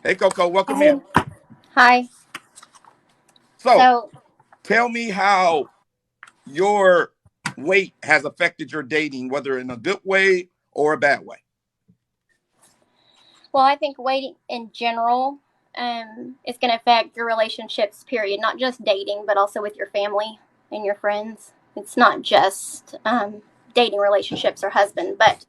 Hey, Coco, welcome in. Hi. Hi. So, So, tell me how your weight has affected your dating, whether in a good way or a bad way. well, I think weight in general is going to affect your relationships, period. Not just dating, but also with your family and your friends. It's not just dating relationships or husband. But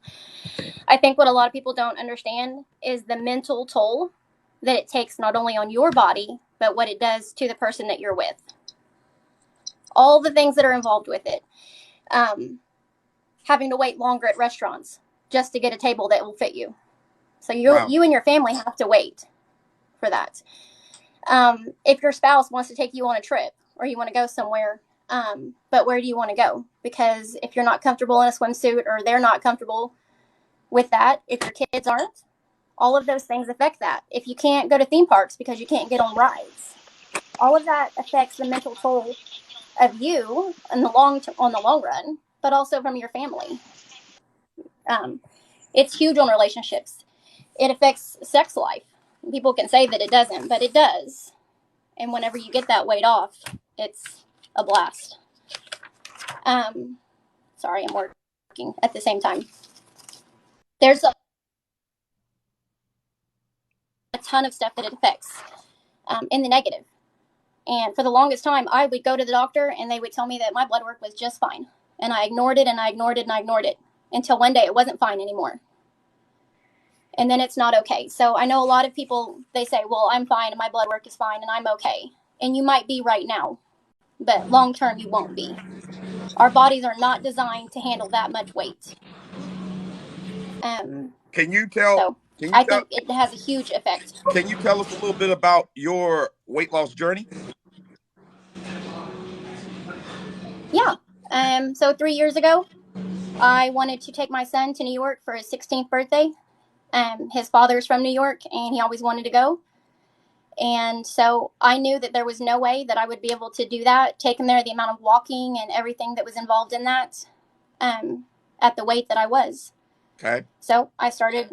I think what a lot of people don't understand is the mental toll that it takes not only on your body, but what it does to the person that you're with. All the things that are involved with it. Um, Having to wait longer at restaurants just to get a table that will fit you. So you Wow. you and your family have to wait for that. If your spouse wants to take you on a trip or you want to go somewhere, but where do you want to go? Because if you're not comfortable in a swimsuit or they're not comfortable with that, if your kids aren't, all of those things affect that. If you can't go to theme parks because you can't get on rides, all of that affects the mental toll of you in on the long run, but also from your family. Um, it's huge on relationships. It affects sex life. People can say that it doesn't, but it does. And whenever you get that weight off, it's a blast. Um, Sorry, I'm working at the same time. There's a ton of stuff that it affects in the negative. And for the longest time, I would go to the doctor and they would tell me that my blood work was just fine. And I ignored it and I ignored it and I ignored it until one day it wasn't fine anymore. And then it's not okay. So I know a lot of people, they say, well, I'm fine and my blood work is fine and I'm okay. And you might be right now, but long term, you won't be. Our bodies are not designed to handle that much weight. Um, Can you tell? so Can you I tell? think it has a huge effect. Can you tell us a little bit about your weight loss journey? Yeah. So 3 years ago, I wanted to take my son to New York for his 16th birthday. His father's from New York, and he always wanted to go. And so I knew that there was no way that I would be able to do that, take him there, the amount of walking and everything that was involved in that, um, at the weight that I was. Okay. So I started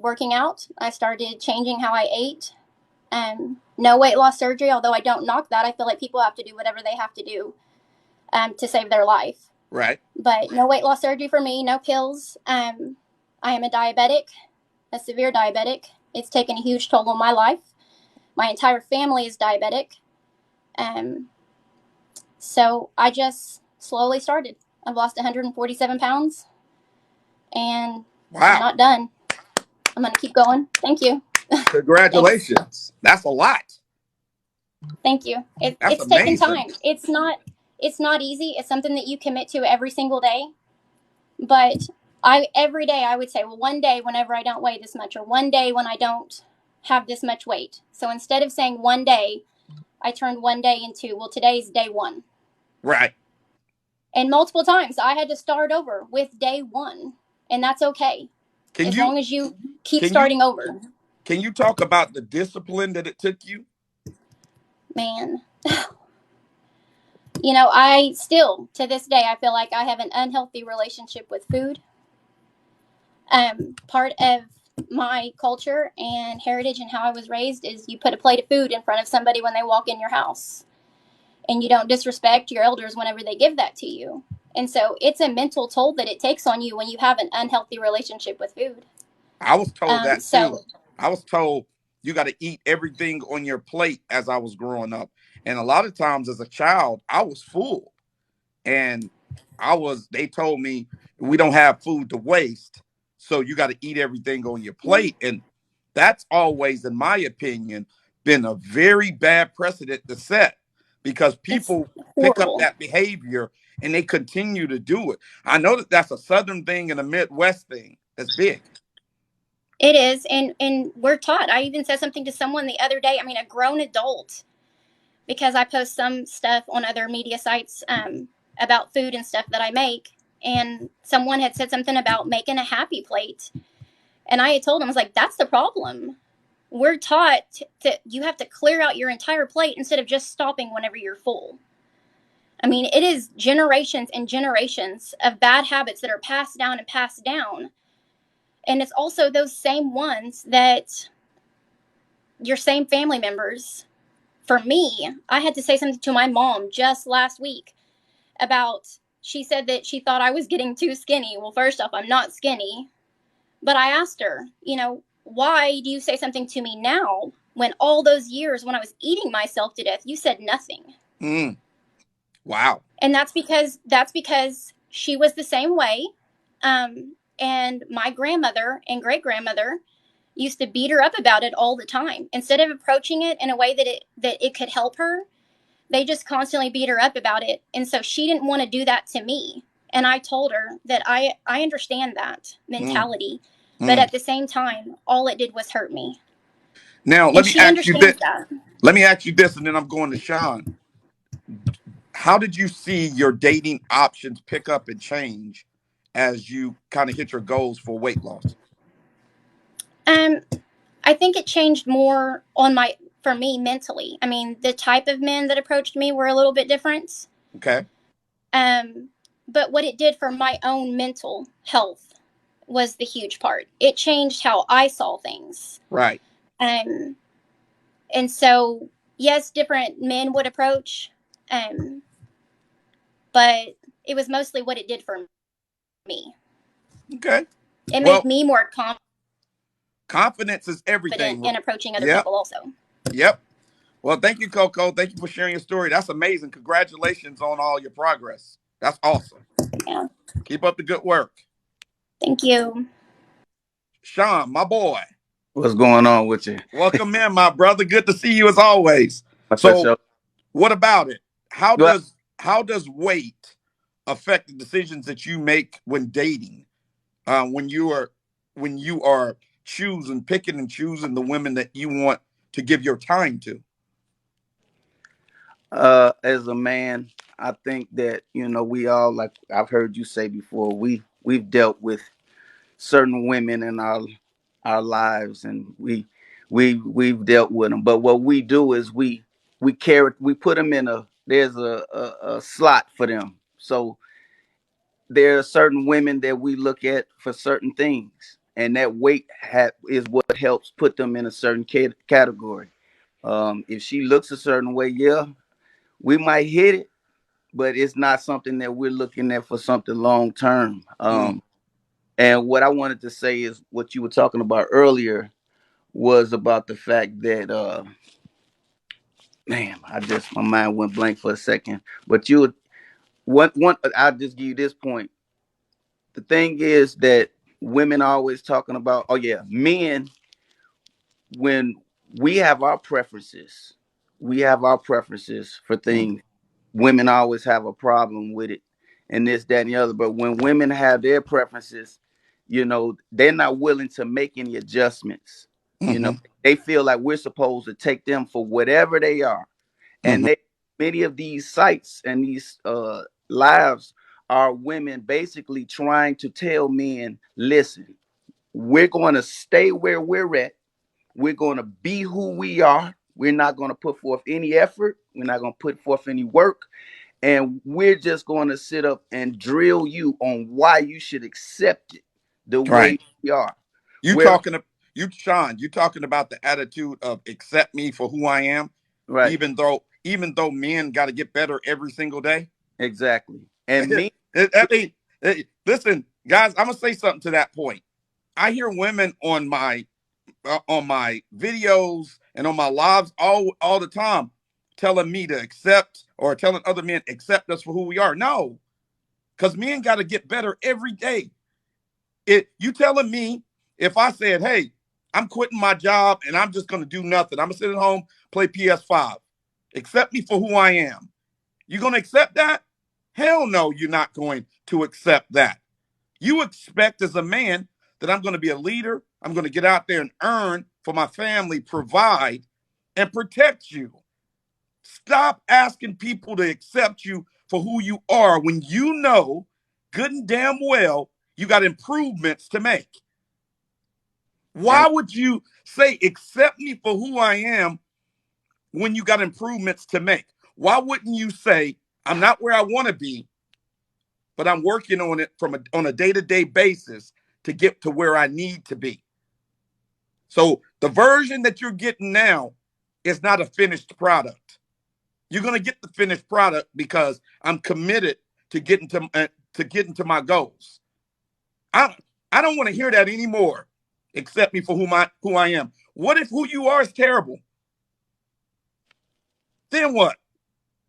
working out. I started changing how I ate. No weight loss surgery, although I don't knock that. I feel like people have to do whatever they have to do to save their life. Right. But no weight loss surgery for me, no pills. I am a diabetic, a severe diabetic. It's taken a huge toll on my life. My entire family is diabetic. Um, so I just slowly started. I've lost 147 pounds and I'm Wow. not done. I'm going to keep going. Thank you. Thanks. Congratulations. That's a lot. Thank you. That's It's taken amazing. time. It's not easy. It's something that you commit to every single day. But I every day I would say, well, one day whenever I don't weigh this much, or one day when I don't have this much weight. So instead of saying one day, I turned one day into, well, today's day one. Right. And multiple times I had to start over with day one. And that's okay. Can As you long as you keep can you starting over. can you talk about the discipline that it took you? Man. You know, I still, to this day, I feel like I have an unhealthy relationship with food. Part of my culture and heritage and how I was raised is you put a plate of food in front of somebody when they walk in your house. And you don't disrespect your elders whenever they give that to you. And so it's a mental toll that it takes on you when you have an unhealthy relationship with food. I was told that too. So I was told you got to eat everything on your plate as I was growing up. And a lot of times as a child, I was full. And they told me we don't have food to waste. So you got to eat everything on your plate. And that's always, in my opinion, been a very bad precedent to set because it's people pick up horrible. that behavior and they continue to do it. I know that that's a Southern thing and a Midwest thing that's big. It is, and we're taught. I even said something to someone the other day. I mean, a grown adult, because I post some stuff on other media sites about food and stuff that I make, and someone had said something about making a happy plate, and I had told them, I was like, that's the problem. We're taught that you have to clear out your entire plate instead of just stopping whenever you're full. I mean, it is generations and generations of bad habits that are passed down and passed down. And it's also those same ones that your same family members. For me, I had to say something to my mom just last week about, she said that she thought I was getting too skinny. Well, first off, I'm not skinny. But I asked her, why do you say something to me now when all those years when I was eating myself to death, you said nothing? Mm. Wow. And that's because she was the same way. And my grandmother and great grandmother used to beat her up about it all the time. Instead of approaching it in a way that it could help her, they just constantly beat her up about it. And so she didn't want to do that to me. And I told her that I understand that mentality, but at the same time, all it did was hurt me. Now, And she understands that. Let me ask you this, and then I'm going to Sean. How did you see your dating options pick up and change as you kind of hit your goals for weight loss? Um, I think it changed more for me mentally. I mean, the type of men that approached me were a little bit different. Okay. But what it did for my own mental health was the huge part. It changed how I saw things. Right. And so, yes, different men would approach, but it was mostly what it did for me. Okay. It made me more confidence is everything in approaching other people also. Yep. Well, thank you, Coco. Thank you for sharing your story. That's amazing. Congratulations on all your progress. That's awesome. Yeah. Keep up the good work. Thank you. Sean, my boy. What's going on with you? Welcome in, my brother. Good to see you as always. So, what about it? How does weight affect the decisions that you make when dating? When you are picking and choosing the women that you want to give your time to? As a man, I think that, we all, like I've heard you say before, we've dealt with certain women in our lives, and we've dealt with them. But what we do is we put them in there's a slot for them. So there are certain women that we look at for certain things, and that weight is what helps put them in a certain category. If she looks a certain way, yeah, we might hit it, but it's not something that we're looking at for something long term. And what I wanted to say is what you were talking about earlier was about the fact that, man, my mind went blank for a second. But I'll just give you this point. The thing is that women are always talking about, oh yeah, men, when we have our preferences, for things. Women always have a problem with it, and this, that, and the other. But when women have their preferences, they're not willing to make any adjustments. They feel like we're supposed to take them for whatever they are. And many of these sites and these lives are women basically trying to tell men, listen, we're going to stay where we're at. We're going to be who we are. We're not going to put forth any effort. We're not going to put forth any work. And we're just going to sit up and drill you on why you should accept it the way we are. Sean, you talking about the attitude of accept me for who I am, right? Even though men got to get better every single day. Exactly. And me, listen, guys, I'm gonna say something to that point. I hear women on my videos and on my lives all the time telling me to accept, or telling other men accept us for who we are. No, because men got to get better every day. You telling me if I said, hey, I'm quitting my job and I'm just going to do nothing, I'm going to sit at home, play PS5, accept me for who I am, you going to accept that? Hell no, you're not going to accept that. You expect as a man that I'm going to be a leader, I'm going to get out there and earn for my family, provide, and protect you. Stop asking people to accept you for who you are when you know good and damn well you got improvements to make. Why would you say accept me for who I am when you got improvements to make? Why wouldn't you say I'm not where I want to be, but I'm working on it on a day-to-day basis to get to where I need to be? So the version that you're getting now is not a finished product. You're going to get the finished product because I'm committed to getting to my goals. I don't want to hear that anymore. Accept me for who I am. What if who you are is terrible? Then what?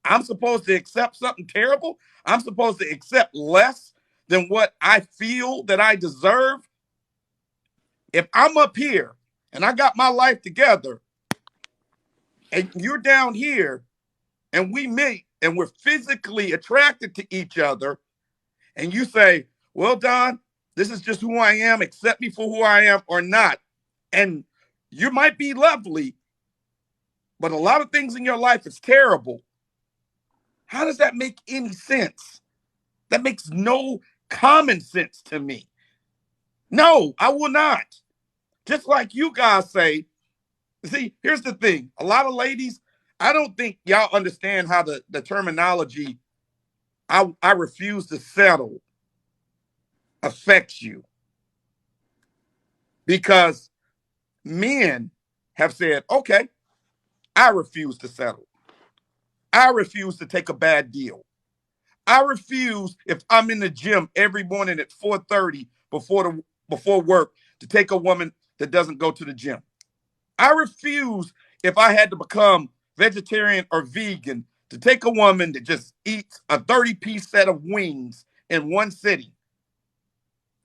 I'm supposed to accept something terrible? I'm supposed to accept less than what I feel that I deserve? If I'm up here and I got my life together and you're down here and we meet and we're physically attracted to each other, and you say, well, Don, this is just who I am, accept me for who I am or not. And you might be lovely, but a lot of things in your life is terrible. How does that make any sense? That makes no common sense to me. No, I will not. Just like you guys say, see, here's the thing. A lot of ladies, I don't think y'all understand how the terminology, I refuse to settle, affects you. Because men have said, okay, I refuse to settle. I refuse to take a bad deal. I refuse, if I'm in the gym every morning at 4:30 before work, to take a woman that doesn't go to the gym. I refuse, if I had to become vegetarian or vegan, to take a woman that just eats a 30-piece set of wings in one sitting.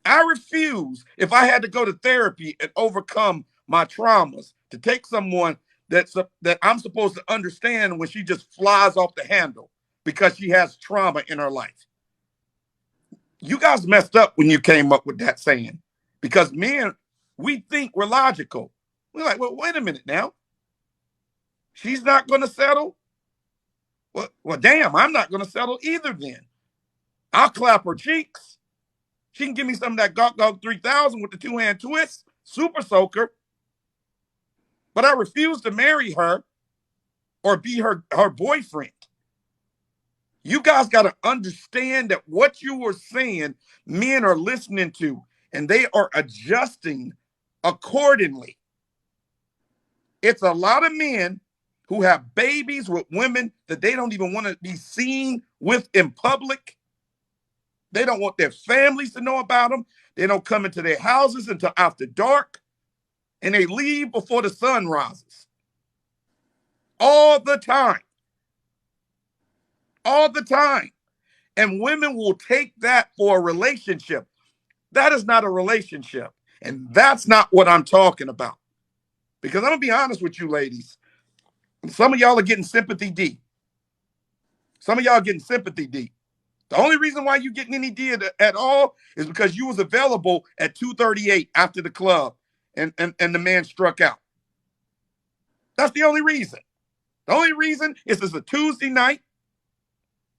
I refuse, if I had to go to therapy and overcome my traumas, to take someone that I'm supposed to understand when she just flies off the handle because she has trauma in her life. You guys messed up when you came up with that saying, because men, we think we're logical. We're like, well, wait a minute now. She's not going to settle? Well, damn, I'm not going to settle either then. I'll clap her cheeks. She can give me some of that Gawk Gawk 3000 with the two-hand twist, super soaker. But I refuse to marry her or be her boyfriend. You guys got to understand that what you were saying, men are listening to, and they are adjusting accordingly. It's a lot of men who have babies with women that they don't even want to be seen with in public. They don't want their families to know about them. They don't come into their houses until after dark, and they leave before the sun rises. All the time. All the time. And women will take that for a relationship. That is not a relationship. And that's not what I'm talking about. Because I'm going to be honest with you, ladies. Some of y'all are getting sympathy D. Some of y'all are getting sympathy D. The only reason why you getting any D at all is because you was available at 2:38 after the club and the man struck out. That's the only reason. The only reason is it's a Tuesday night.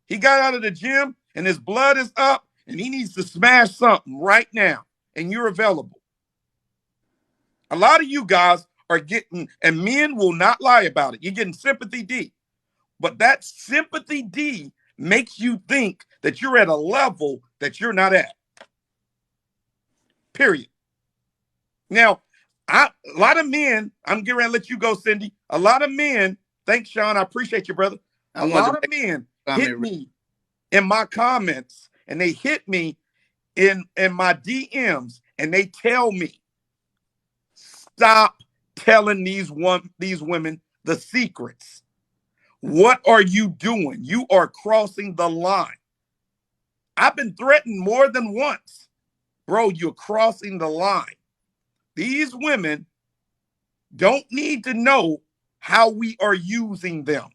He got out of the gym and his blood is up and he needs to smash something right now. And you're available. A lot of you guys are getting, and men will not lie about it, you're getting sympathy D. But that sympathy D makes you think that you're at a level that you're not at. Period. Now, a lot of men, I'm getting ready to let you go, Cindy. A lot of men, thanks, Sean, I appreciate you, brother. A lot of men hit me in my comments, and they hit me in my DMs, and they tell me, stop telling these women the secrets. What are you doing? You are crossing the line. I've been threatened more than once. Bro, you're crossing the line. These women don't need to know how we are using them.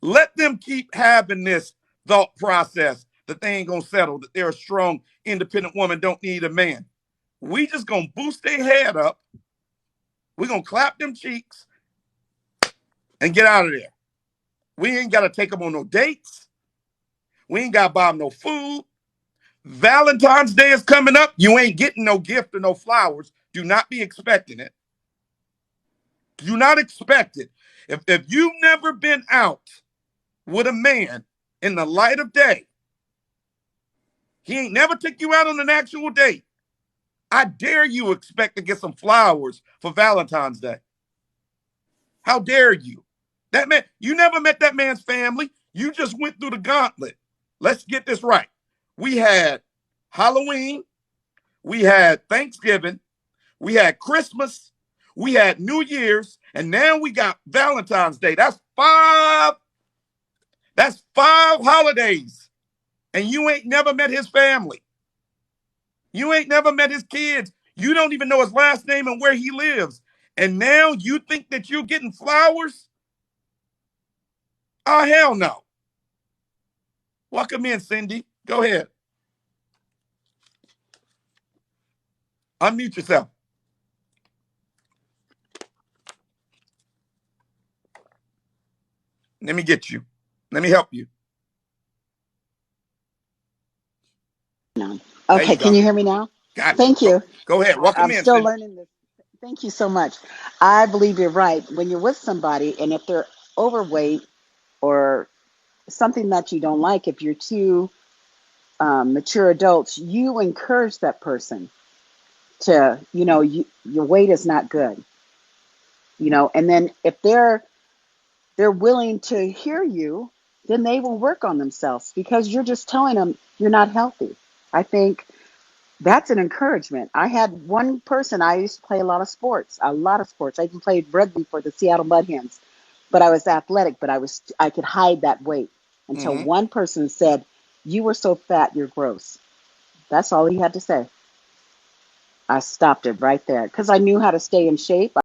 Let them keep having this thought process that they ain't gonna settle, that they're a strong, independent woman, don't need a man. We just gonna boost their head up. We're gonna clap them cheeks and get out of there. We ain't gotta take them on no dates. We ain't gotta buy them no food. Valentine's Day is coming up. You ain't getting no gift or no flowers. Do not be expecting it. Do not expect it. If you've never been out with a man in the light of day, he ain't never took you out on an actual date. I dare you expect to get some flowers for Valentine's Day. How dare you? That man, you never met that man's family. You just went through the gauntlet. Let's get this right. We had Halloween, we had Thanksgiving, we had Christmas, we had New Year's, and now we got Valentine's Day. That's five holidays. And you ain't never met his family. You ain't never met his kids. You don't even know his last name and where he lives. And now you think that you're getting flowers? Oh, hell no. Welcome in, Cindy. Go ahead. Unmute yourself. Let me get you. Let me help you. No. There Okay, you can go. you hear me now? Got you. Thank you. Go ahead. Welcome I'm in, still Cindy. learning this. Thank you so much. I believe you're right. When you're with somebody and if they're overweight or something that you don't like, if you're two mature adults, you encourage that person to, your weight is not good, and then if they're willing to hear you, then they will work on themselves because you're just telling them you're not healthy. I think that's an encouragement. I had one person, I used to play a lot of sports. I even played rugby for the Seattle Mudhens, but I was athletic, but I could hide that weight until Mm-hmm. one person said, "You were so fat, you're gross." That's all he had to say. I stopped it right there because I knew how to stay in shape.